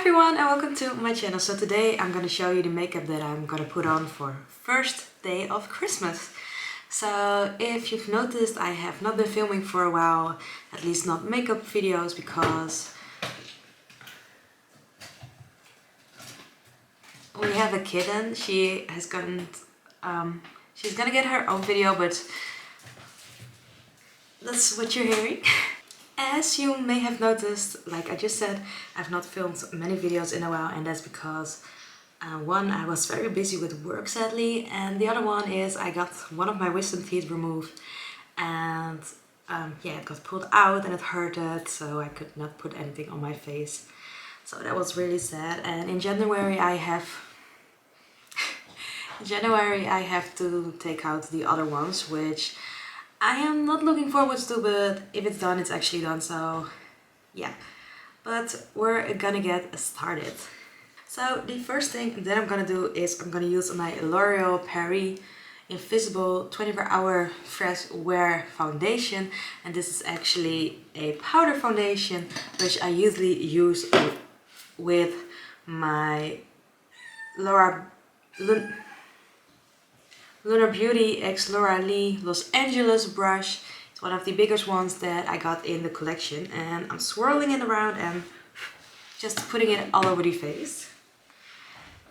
everyone and welcome to my channel. So today I'm gonna show you the makeup that I'm gonna put on for first day of Christmas. So if you've noticed, I have not been filming for a while, at least not makeup videos, because we have a kitten. She has gotten she's gonna get her own video, but that's what you're hearing. As you may have noticed, like I just said, I've not filmed many videos in a while, and that's because one, I was very busy with work sadly, and the other one is I got one of my wisdom teeth removed, and yeah, it got pulled out and it hurted, so I could not put anything on my face. So that was really sad. And in January I have to take out the other ones, which I am not looking forward to, but if it's done, it's actually done, so yeah. But we're gonna get started. So the first thing that I'm gonna do is I'm gonna use my L'Oreal Paris Invisible 24-Hour Fresh Wear Foundation, and this is actually a powder foundation which I usually use with my Lunar Beauty X Laura Lee Los Angeles brush. It's one of the biggest ones that I got in the collection, and I'm swirling it around and just putting it all over the face.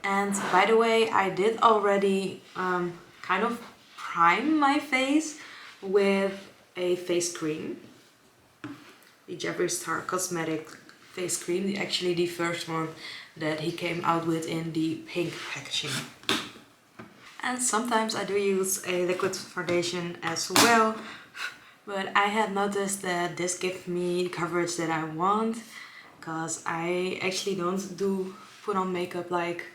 And by the way, I did already kind of prime my face with a face cream. The Jeffree Star Cosmetic face cream, actually the first one that he came out with in the pink packaging. And sometimes I do use a liquid foundation as well, but I had noticed that this gives me the coverage that I want, because I actually don't put on makeup like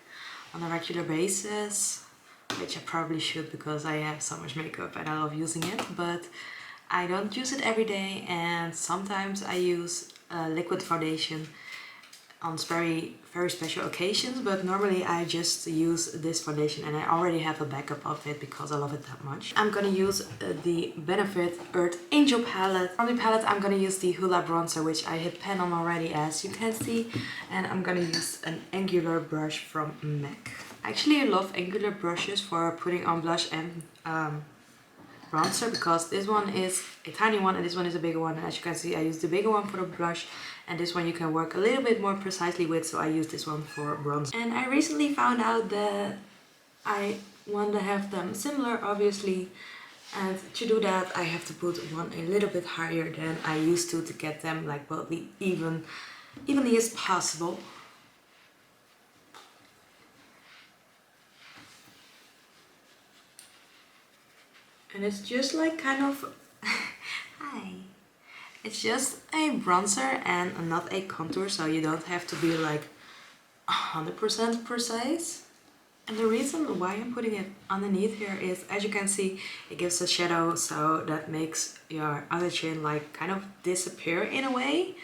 on a regular basis, which I probably should because I have so much makeup and I love using it, but I don't use it every day, and sometimes I use a liquid foundation on very special occasions, but normally I just use this foundation and I already have a backup of it because I love it that much. I'm gonna use the Benefit Earth Angel palette. From the palette I'm gonna use the Hoola bronzer, which I hit pan on already, as you can see, and I'm gonna use an angular brush from MAC. I actually love angular brushes for putting on blush and bronzer, because this one is a tiny one and this one is a bigger one, and as you can see I use the bigger one for the blush, and this one you can work a little bit more precisely with, so I use this one for bronzer. And I recently found out that I want to have them similar, obviously, and to do that I have to put one a little bit higher than I used to get them like well evenly as possible. And it's just like kind of hi. It's just a bronzer and not a contour, so you don't have to be like 100% precise. And the reason why I'm putting it underneath here is, as you can see, it gives a shadow, so that makes your other chin like kind of disappear in a way,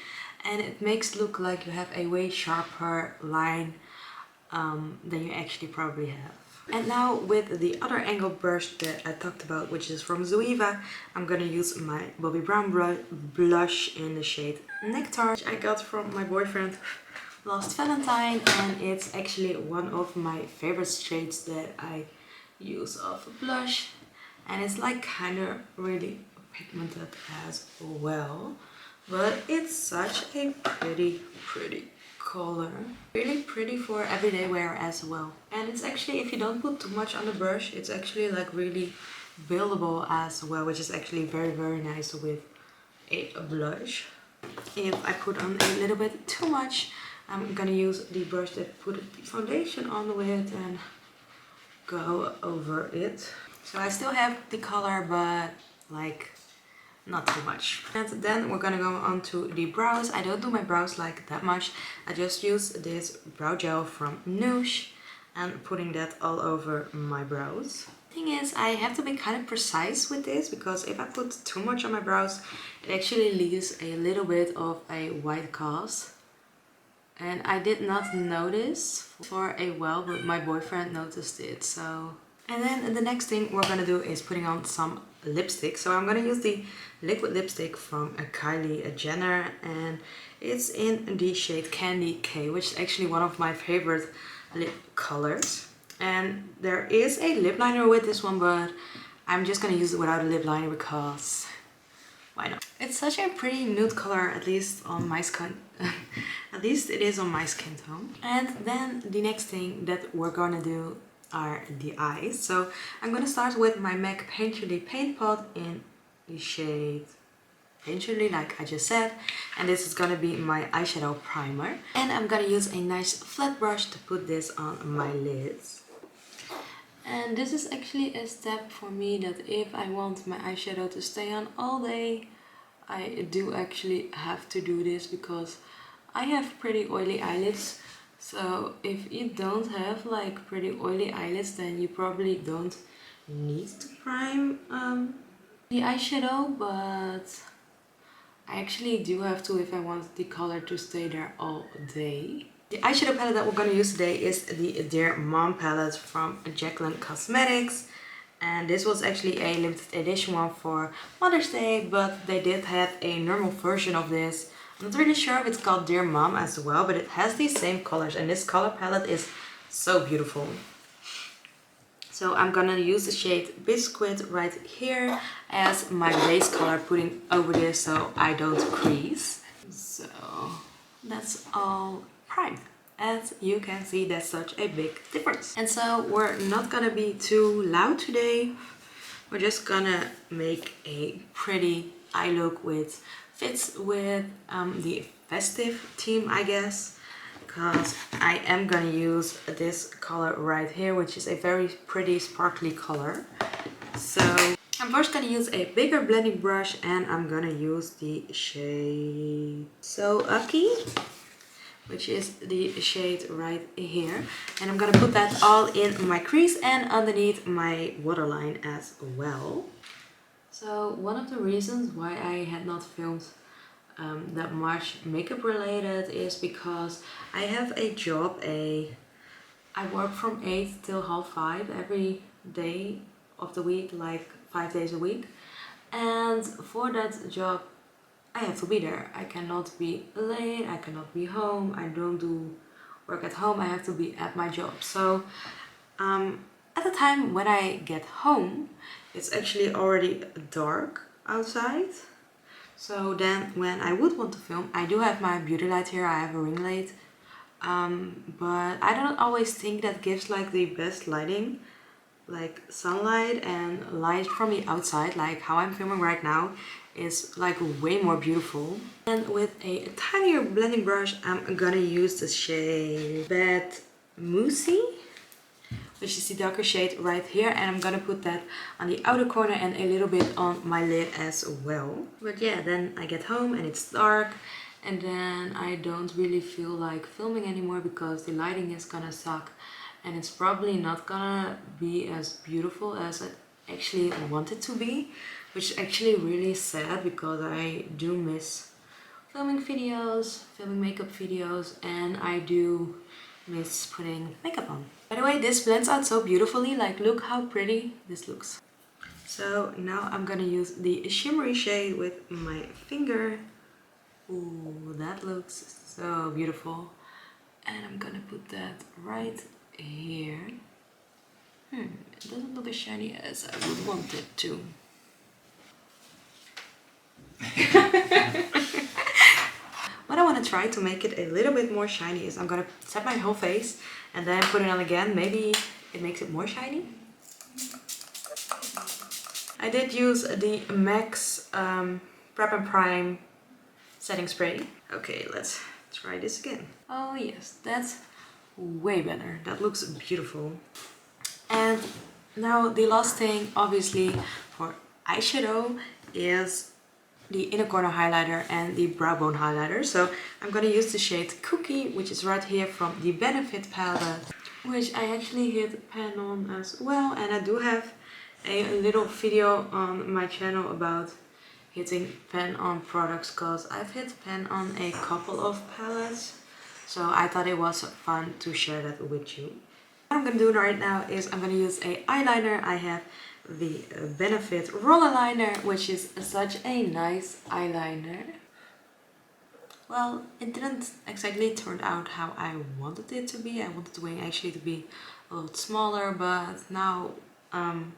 and it makes it look like you have a way sharper line than you actually probably have. And now with the other angle brush that I talked about, which is from Zoeva, I'm gonna use my Bobbi Brown blush in the shade Nectar, which I got from my boyfriend last Valentine, and it's actually one of my favorite shades that I use of blush, and it's like kind of really pigmented as well, but it's such a pretty color. Really pretty for everyday wear as well. And it's actually, if you don't put too much on the brush, it's actually like really buildable as well, which is actually very nice with a blush. If I put on a little bit too much, I'm gonna use the brush that put the foundation on with and go over it. So I still have the color, but like not too much. And then we're gonna go on to the brows. I don't do my brows like that much. I just use this brow gel from Noosh and putting that all over my brows. Thing is, I have to be kind of precise with this, because if I put too much on my brows, it actually leaves a little bit of a white cast. And I did not notice for a while, but my boyfriend noticed it, so. And then the next thing we're gonna do is putting on some lipstick. So I'm gonna use the liquid lipstick from Kylie Jenner, and it's in the shade Candy K, which is actually one of my favorite lip colors. And there is a lip liner with this one, but I'm just gonna use it without a lip liner because why not? It's such a pretty nude color, at least on my skin. At least it is on my skin tone. And then the next thing that we're gonna do are the eyes. So I'm gonna start with my MAC Painterly Paint Pot in the shade Painterly, like I just said. And this is gonna be my eyeshadow primer. And I'm gonna use a nice flat brush to put this on my lids. And this is actually a step for me that if I want my eyeshadow to stay on all day, I do actually have to do this because I have pretty oily eyelids. So if you don't have like pretty oily eyelids, then you probably don't need to prime the eyeshadow, but I actually do have to if I want the color to stay there all day. The eyeshadow palette that we're going to use today is the Dear Mom palette from Jaclyn Cosmetics. And this was actually a limited edition one for Mother's Day, but they did have a normal version of this. I'm not really sure if it's called Dear Mom as well, but it has these same colors, and this color palette is so beautiful. So I'm gonna use the shade Biscuit right here as my base color, putting over this so I don't crease. So that's all primed. As you can see, that's such a big difference. And so we're not gonna be too loud today. We're just gonna make a pretty eye look which fits with the festive theme, I guess. Because I am gonna use this color right here, which is a very pretty sparkly color. So I'm first gonna use a bigger blending brush, and I'm gonna use the shade So Lucky, which is the shade right here. And I'm gonna put that all in my crease and underneath my waterline as well. So one of the reasons why I had not filmed that much makeup related is because I have a job. I work from 8 till half 5 every day of the week, like 5 days a week. And for that job, I have to be there. I cannot be late, I cannot be home, I don't do work at home, I have to be at my job. So at the time when I get home, it's actually already dark outside. So then when I would want to film, I do have my beauty light here, I have a ring light. But I don't always think that gives like the best lighting, like sunlight and light from the outside, like how I'm filming right now, is like way more beautiful. And with a tinier blending brush, I'm gonna use the shade Bad Moosey, which is the darker shade right here, and I'm gonna put that on the outer corner and a little bit on my lid as well. But yeah, then I get home and it's dark, and then I don't really feel like filming anymore because the lighting is gonna suck, and it's probably not gonna be as beautiful as I actually want it to be, which is actually really sad because I do miss filming videos, filming makeup videos, and I do miss putting makeup on. By the way, this blends out so beautifully, like look how pretty this looks. So now I'm gonna use the shimmery shade with my finger. Ooh, that looks so beautiful. And I'm gonna put that right here. It doesn't look as shiny as I would want it to. What I want to try to make it a little bit more shiny is I'm gonna set my whole face and then put it on again. Maybe it makes it more shiny. I did use the MAC's Prep and Prime setting spray. Okay, let's try this again. Oh yes, that's way better. That looks beautiful. And now the last thing, obviously, for eyeshadow is the inner corner highlighter and the brow bone highlighter. So I'm gonna use the shade Cookie, which is right here from the Benefit palette, which I actually hit pan on as well. And I do have a little video on my channel about hitting pan on products, because I've hit pan on a couple of palettes. So I thought it was fun to share that with you. What I'm gonna do right now is I'm gonna use a eyeliner. I have the Benefit roller liner, which is such a nice eyeliner. Well, it didn't exactly turn out how I wanted it to be. I wanted the wing actually to be a lot smaller, but now I'm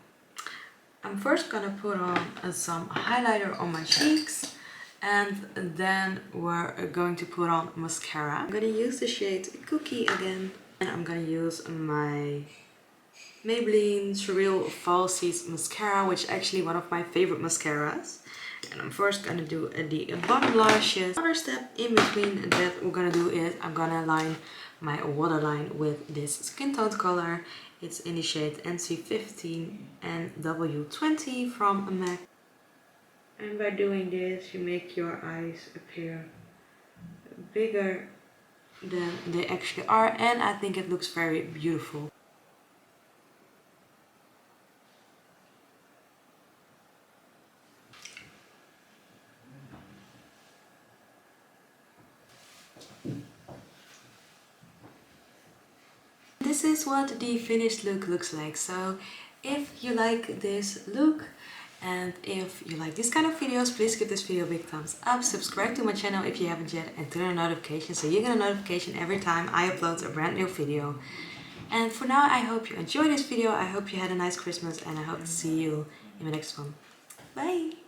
first gonna put on some highlighter on my cheeks, and then we're going to put on mascara. I'm gonna use the shade Cookie again, and I'm gonna use my Maybelline Surreal Falsies mascara, which is actually one of my favorite mascaras. And I'm first gonna do the bottom lashes. Another step in between that we're gonna do is I'm gonna line my waterline with this skin tone color. It's in the shade NC15 and W20 from MAC. And by doing this, you make your eyes appear bigger than they actually are, and I think it looks very beautiful. This is what the finished look looks like. So if you like this look and if you like this kind of videos, please give this video a big thumbs up. Subscribe to my channel if you haven't yet, and turn on notifications so you get a notification every time I upload a brand new video. And for now, I hope you enjoyed this video. I hope you had a nice Christmas, and I hope to see you in the next one. Bye!